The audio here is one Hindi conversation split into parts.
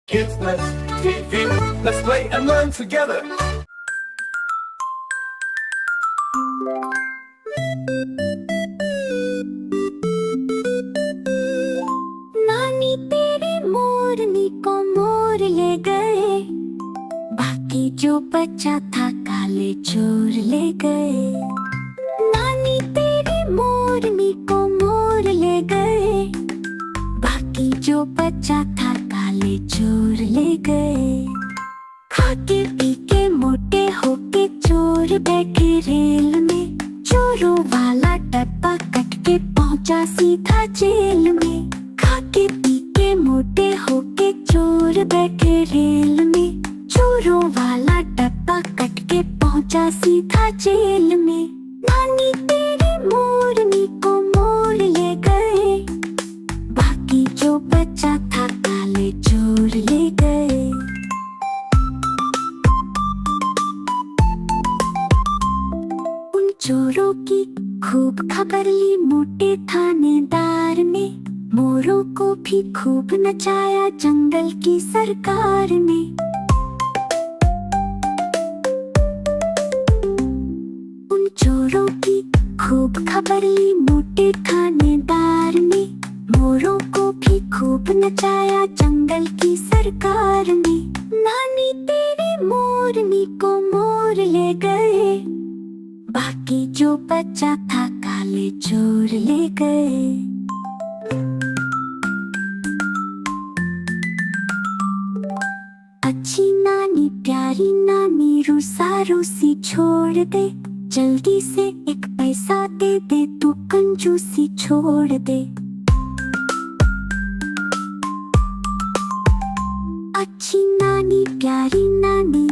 Kids Let's TV. Let's play and learn together. नानी तेरी मोरनी को मोर ले गए, बाकी जो बचा था काले चोर ले गए। नानी तेरी मोरनी को मोर ले गए, बाकी जो बचा था काले चोर ले गए। खाके पी के मोटे होके चोर बैठे रेल में, चोरों वाला डब्बा कट के पहुंचा सीधा जेल में। खाके पी के मोटे होके चोर बैठे रेल में, चोरों वाला डब्बा कट के पहुंचा सीधा जेल में। नानी तेरी मोरनी को मोर ले गए, बाकी जो बचा था काले चोर ले गए। उन चोरों की खूब खबर ली मोटे थानेदार ने, मोरों को भी खूब नचाया जंगल की सरकार ने। उन चोरों की खूब खबर ली मोटे थानेदार ने, मोरों को भी खूब नचाया जंगल की सरकार ने। नानी तेरी मोरनी को मोर ले गए, बाकी जो बचा था काले चोर ले गए। अच्छी नानी प्यारी नानी रूसा रूसी छोड़ दे, जल्दी से एक पैसा दे दे तू कंजूसी छोड़ दे। अच्छी नानी प्यारी नानी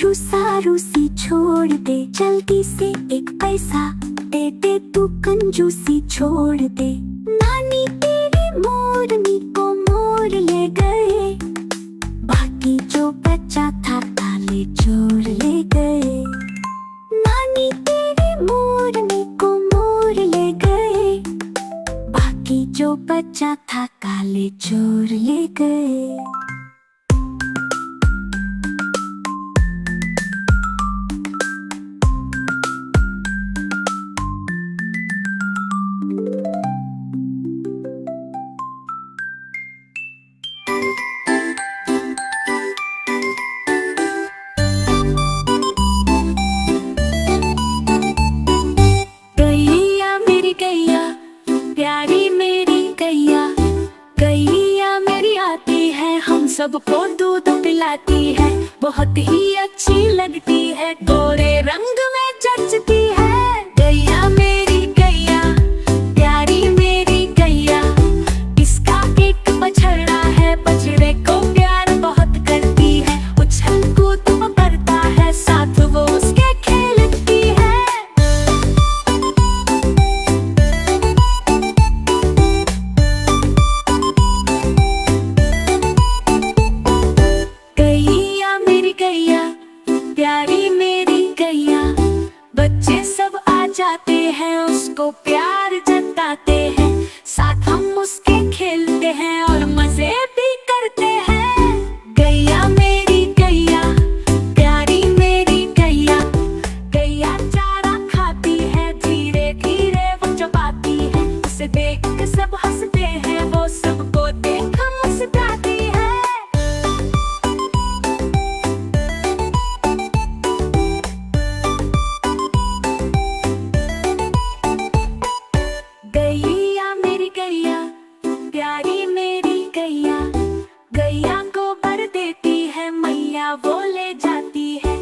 रूसा रूसी छोड़ दे, जल्दी से एक पैसा दे दे तू कंजूसी छोड़ दे। नानी तेरी मोरनी को मोर ले गए, बाकी जो बचा था काले चोर ले गए। नानी तेरी मोरनी को मोर ले गए, बाकी जो बचा था काले चोर ले गए। प्यारी मेरी गैया, गैया मेरी आती है, हम सबको दूध पिलाती है, बहुत ही अच्छी लगती है, गोरे रंग में जचती है। गैया मेरी गैया, प्यारी मेरी गैया, इसका एक बछड़ा है, बछड़े को प्यार बहुत करती है, उछल कूद करता है, साथ वो उसके खेलती है। प्यारी मेरी गैया, बच्चे सब आ जाते हैं, उसको प्यार जताते हैं, साथ हम उसके खेलते हैं और मजे भी करते हैं। गैया मेरी गैया, प्यारी मेरी गैया, गैया चारा खाती है, धीरे धीरे वो चबाती है, उसे देख के सब हंसते हैं, वो सबको देख मुस्कुराती है। प्यारी मेरी गैया, गैया गोबर देती है, मैया वो ले जाती है,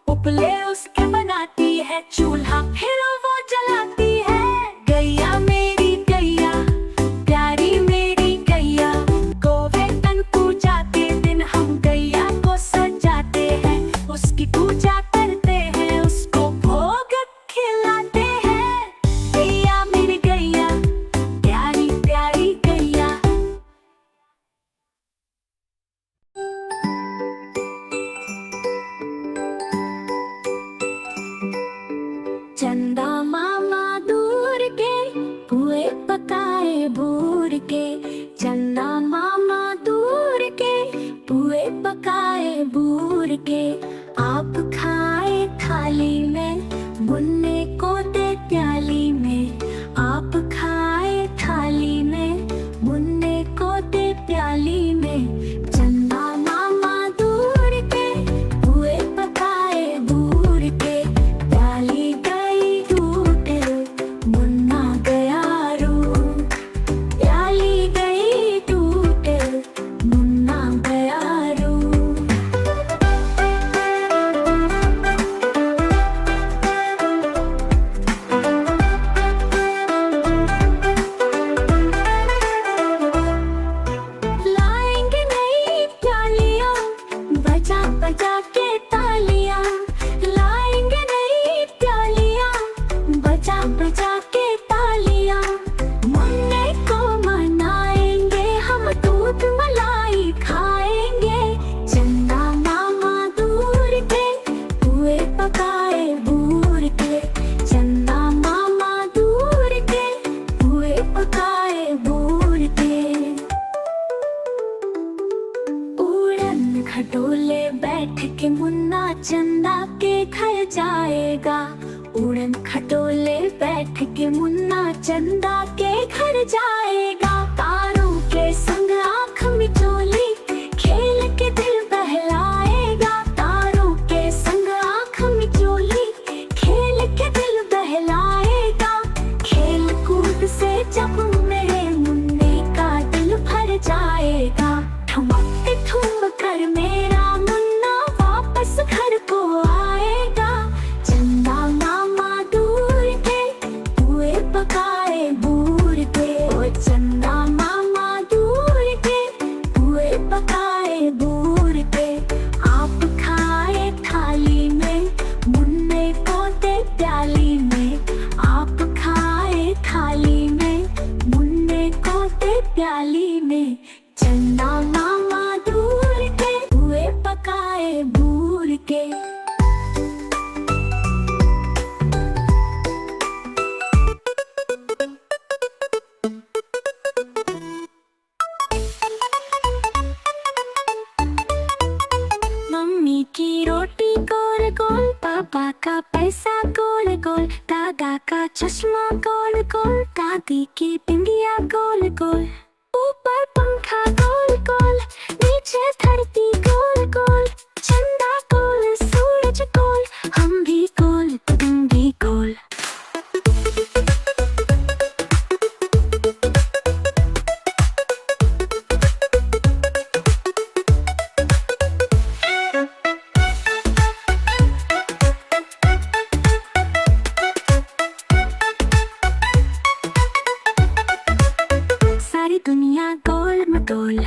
उपले उसके बनाती है, चूल्हा फिर वो जलाती है। गैया मेरी गैया, प्यारी मेरी गैया, गोवर्धन पूजाते दिन हम गैया को सजाते हैं, उसकी पूजा करते हैं, उसको भोग खिलाते हैं। गैया मेरी गैया, प्यारी प्यारी गैया। चंदा में चंदा मामा दूर के हुए पकाए बूर के प्याली गई टूट मुन्ना गया रू प्याली गई टूट मुन्ना गया रू लाएंगे नई प्यालियां बजा बजा के तालियां लाएंगे नई प्यालियां बजा बजा के तालियां मुन्ने को मनाएंगे हम दूध मलाई खाएंगे चंदा मामा दूर के हुए पकाए बूर के चंदा मामा दूर के हुए पकाए बूर के उड़न खटोले बैठ के मुन्ना चंदा के घर जाएगा उड़न खटोले बैठ के मुन्ना चंदा के घर जाएगा तारों के संग आंख मिचोली खेल के दिल बहलाएगा तारों के संग आंख मिचोली खेल के दिल बहलाएगा खेल कूद से जब मेरे मुन्ने का दिल भर जाएगा ठुमक ठुम कर मेरा मुन्ना वापस घर को आएगा चंदा मामा दूर के हुए पकाए बूर के ओ चंदा मामा दूर के हुए पकाए बूर के आप खाए थाली में मुन्ने को दे प्याली में आप खाए थाली में मुन्ने को दे प्याली में चंदा मामा दूर के हुए पकाए बूर के मम्मी की रोटी गोल गोल पापा का पैसा गोल गोल दादा का चश्मा गोल गोल दादी की बिंदिया गोल गोल ऊपर पंखा गोल गोल नीचे धरती गोल गोल चंदा गोल सूरज गोल हम भी गोल तुम भी गोल सारी दुनिया गोल मटोल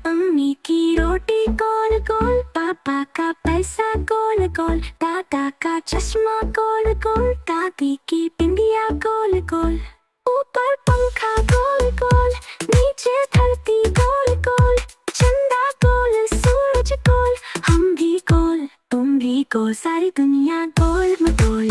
मम्मी की रोटी गोल गोल पापा का पैसा गोल गोल दादा का चश्मा गोल गोल दादी की बिंदिया गोल गोल ऊपर पंखा गोल गोल नीचे धरती गोल गोल चंदा गोल सूरज गोल हम भी गोल तुम भी गोल सारी दुनिया गोल मटोल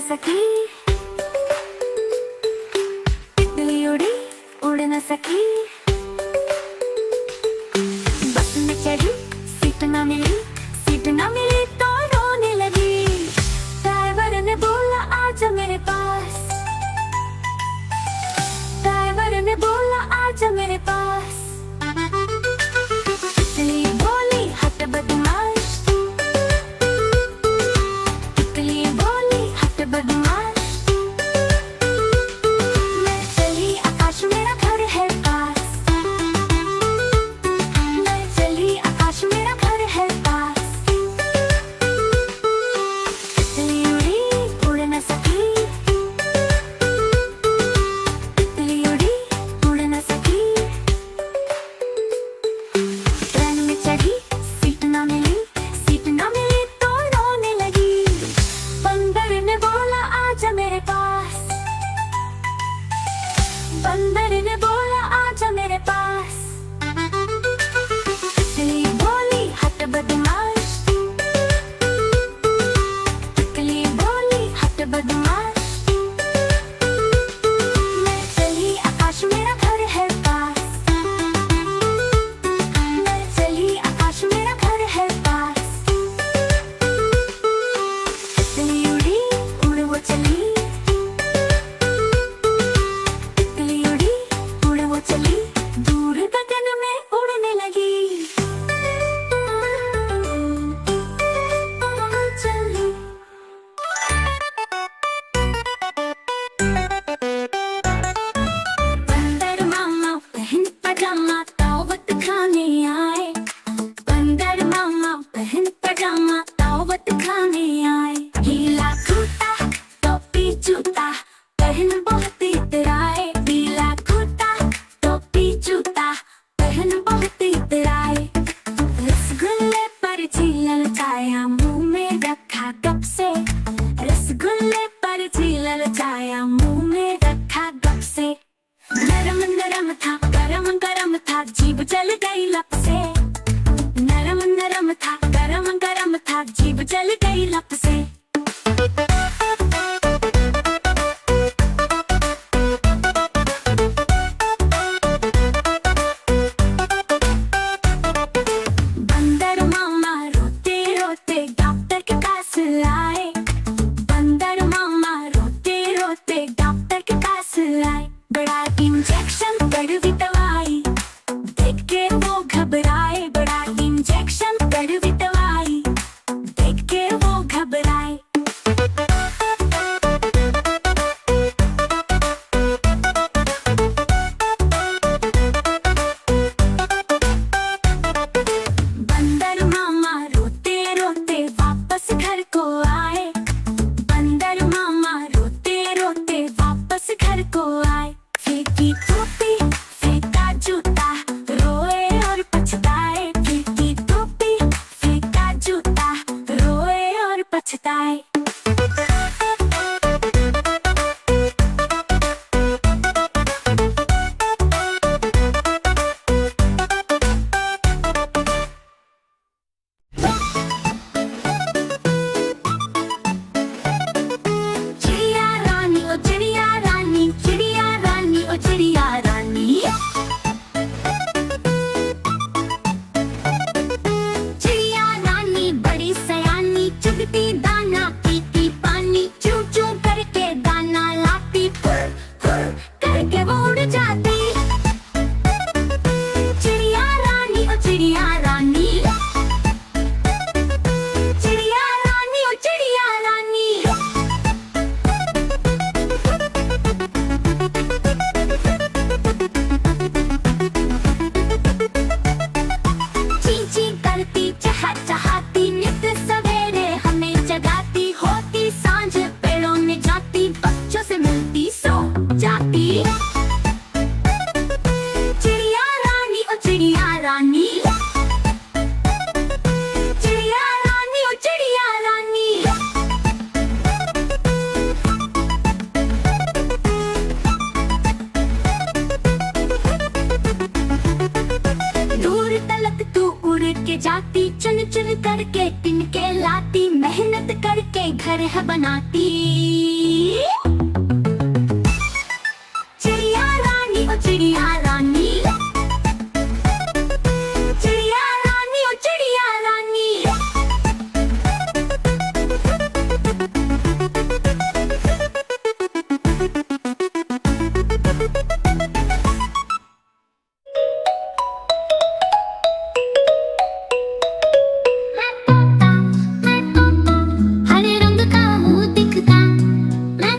सकी तितली उड़ी उड़ न सकी बस में चढ़ी सीट न मिली तो रोने लगी ड्राइवर ने बोला आजा मेरे पास ड्राइवर ने बोला आजा मेरे पास तितली बोली हट बदमाश तितली बोली हट बदमाश मैं चली आकाश मेरा घर है पास मैं चली आकाश मेरा घर है पास बदमाश। मैं चली आकाश मेरा घर है पास। मैं चली आकाश मेरा घर है पास। तितली उड़ी उड़ वो चली। तितली उड़ी उड़ वो चली, दूर गगन में उड़ने लगी। चली बंदर मामा पहन पजामा दावत खाने आए। बंदर मामा पहन पजामा दावत खाने आए। हीला कुर्ता टोपी जूता पहन बहुत इतराए। हीला कुर्ता टोपी जूता पहन बहुत इतराए। रसगुल्ले पर झीला लचाया, मुंह में रखा कब से। रसगुल्ले पर झीला लचाया, मुंह में रखा कब से। नरम नरम था गरम गरम था, जीभ जल गई लब से। नरम नरम था गरम गरम था, जीभ जल गई लब से। बंदर मामा रोते रोते डॉक्टर के पास आए। बंदर मामा रोते रोते डॉक्टर के पास आए। बड़ा इंजेक्शन कड़वी दवाई देख के वो घबराए। बड़ा इंजेक्शन कड़वी दवाई देख के वो घबराए। बंदर मामा रोते रोते वापस घर को आए। बंदर मामा रोते रोते वापस घर को आए। फेंकी टोपी फेंका जूता, रोए और पछताए। फेंकी टोपी फेंका जूता, रोए और पछताए। चिड़िया रानी ओ चिड़िया रानी, चिड़िया रानी ओ चिड़िया रानी। चिड़िया रानी बड़ी सयानी, चुगती दाना पीती पानी। चू चू करके दाना लाती, फुर फुर करके वो उड़ जाती। चिड़िया रानी ओ चिड़िया रानी। चिड़िया रानी ओ चिड़िया रानी। ची ची करती चहचहाती, नित सवेरे हमें जगाती। होती सांझ पेड़ों में जाती, बच्चों से मिलती सो जाती। चिड़िया रानी ओ चिड़िया रानी। चिड़िया रानी ओ चिड़िया रानी। दूर तलक तू उड़ के जाती, चुन चुन करके तिनके लाती। मेहनत करके घर है बनाती। चिड़िया रानी ओ चिड़िया रानी। चिड़िया रानी ओ चिड़िया रानी। मैं तोता हरे रंग का हूँ दिखता। मैं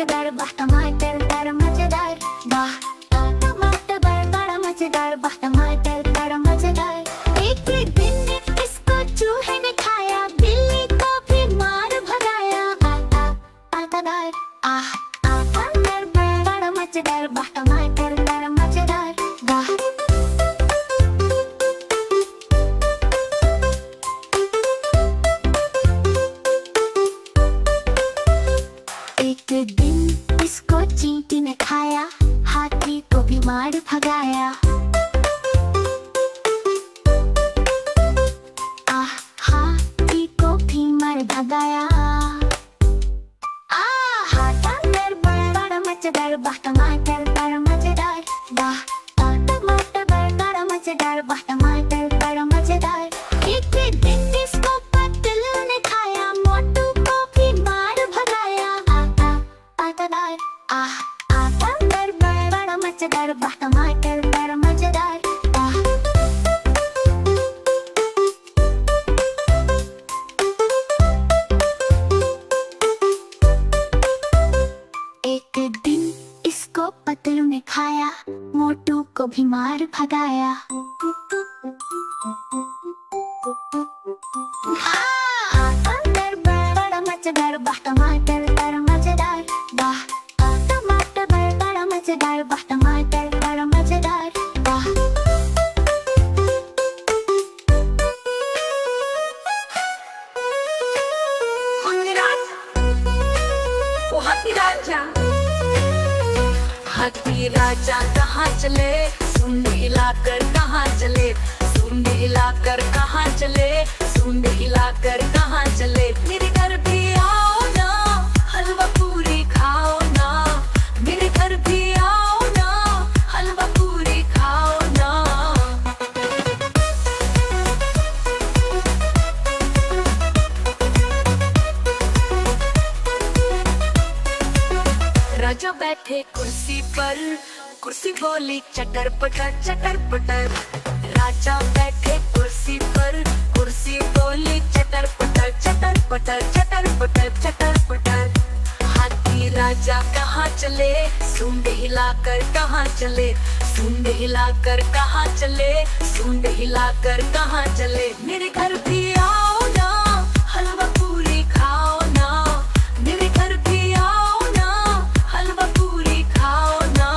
मजेदार वाह टमाटर बड़ा मजेदार वाह टमाटर बड़ा मजेदार वाह टमाटर बड़ा मजेदार। एक दिन इसको चूहे ने खाया, बिल्ली को भी मार भगाया। टमाटर बड़ा मजेदार वाह टमाटर बड़ा मजेदार वाह। एक दिन इसको चींटी ने खाया, हाथी को भी मार भगाया। हाथी को भी मार भगाया। टमाटर बड़ा मजेदार वाह टमाटर बड़ा मजेदार वाह टमाटर बड़ा मजेदार वाह टमाटर बड़ा मजेदार। एक दिन इसको पतलू ने खाया, मोटू को भी मार भगाया। टमाटर बड़ा मजेदार वाह टमाटर बड़ा मजेदार वाह। एक दिन इसको पतलू ने खाया, मोटू को भी मार भगाया। टमाटर बड़ा मजेदार वाह टमाटर बड़ा मजेदार वाह टमाटर बड़ा मजेदार वाह टमाटर बड़ा मजेदार वाह। हाथी राजा कहाँ चले, सूंड हिलाकर कहाँ चले, सूंड हिलाकर कहाँ चले, सूंड हिलाकर कहाँ चले। मेरे घर भी आओ ना, हलवा पूरी खाओ ना, मेरे घर भी आओ ना, हलवा पूरी खाओ ना। राजा बैठे कुर्सी पर, कुर्सी बोली चटर पटर। राजा बैठे कुर्सी पर, कुर्सी बोली चटर पटर। हाथी राजा कहाँ चले, सूंड हिलाकर कहाँ चले, सूंड हिलाकर कहाँ चले, सूंड हिलाकर कहाँ चले। मेरे घर भी आओ ना, हलवा पूरी खाओ ना, मेरे घर भी आओ ना, हलवा पूरी खाओ ना।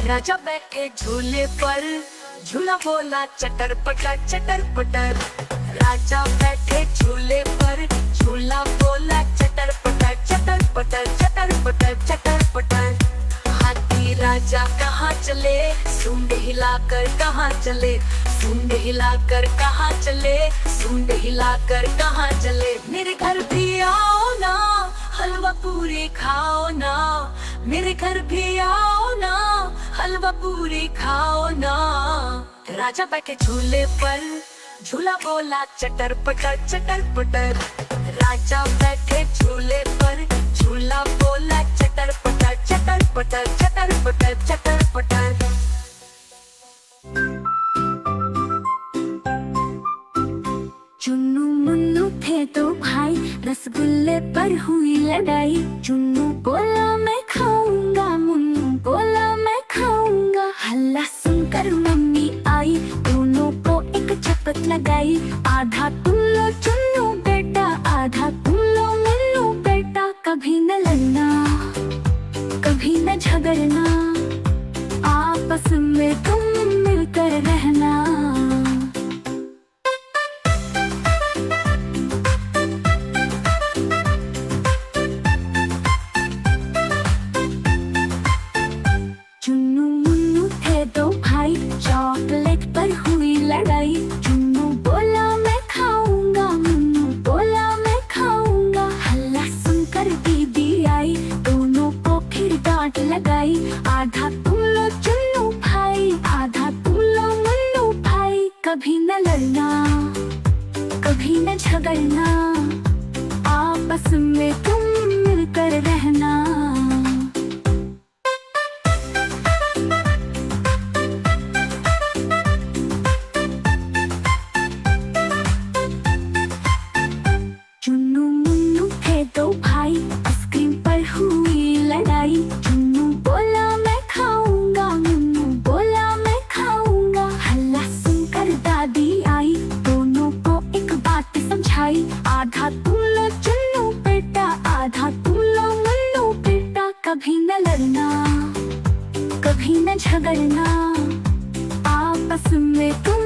राजा बैठे झूले पर, झूला बोला चटर पटर। राजा बैठे झूले पर, झूला बोला चटर पटर। हाथी राजा कहाँ चले, सूंड हिलाकर कहाँ चले, सूंड हिलाकर कहाँ चले, सूंड हिलाकर कहाँ चले। मेरे घर भी आओ ना, हलवा पूरी खाओ ना, मेरे घर भी आओ ना, हलवा पूरी खाओ ना। राजा बैठे झूले पर, झूला बोला चटर पटर। राजा बैठे झूले पर, झूला बोला चटर पटर। चुन्नू मुन्नू थे दो भाई, रसगुल्ले पर हुई लड़ाई। चुन्नू बोला मैं खाऊंगा, मुन्नू बोला मैं खाऊंगा। हल्ला सुनकर मम्मी आई, दोनों को एक चपत लगाई। आधा तुम लो चुन्नू बेटा, आधा तुम लो मुन्नू बेटा। कभी न लड़ना, कभी न झगड़ना, आपस में तुम मिलकर रहना। चॉकलेट पर हुई लड़ाई। चुन्नू बोला मैं खाऊंगा, मुन्नू बोला मैं खाऊंगा। हल्ला सुनकर दीदी आई, दोनों को फिर डांट लगाई। आधा तुम लो चुन्नू भाई, आधा तुम लो मुन्नू भाई। कभी न लड़ना, कभी न झगड़ना, आपस में तुम मिलकर रहना। आधा तुम लो चुन्नू बेटा, आधा तुम लो मुन्नू बेटा। कभी न लड़ना, कभी न झगड़ना, आपस में तुम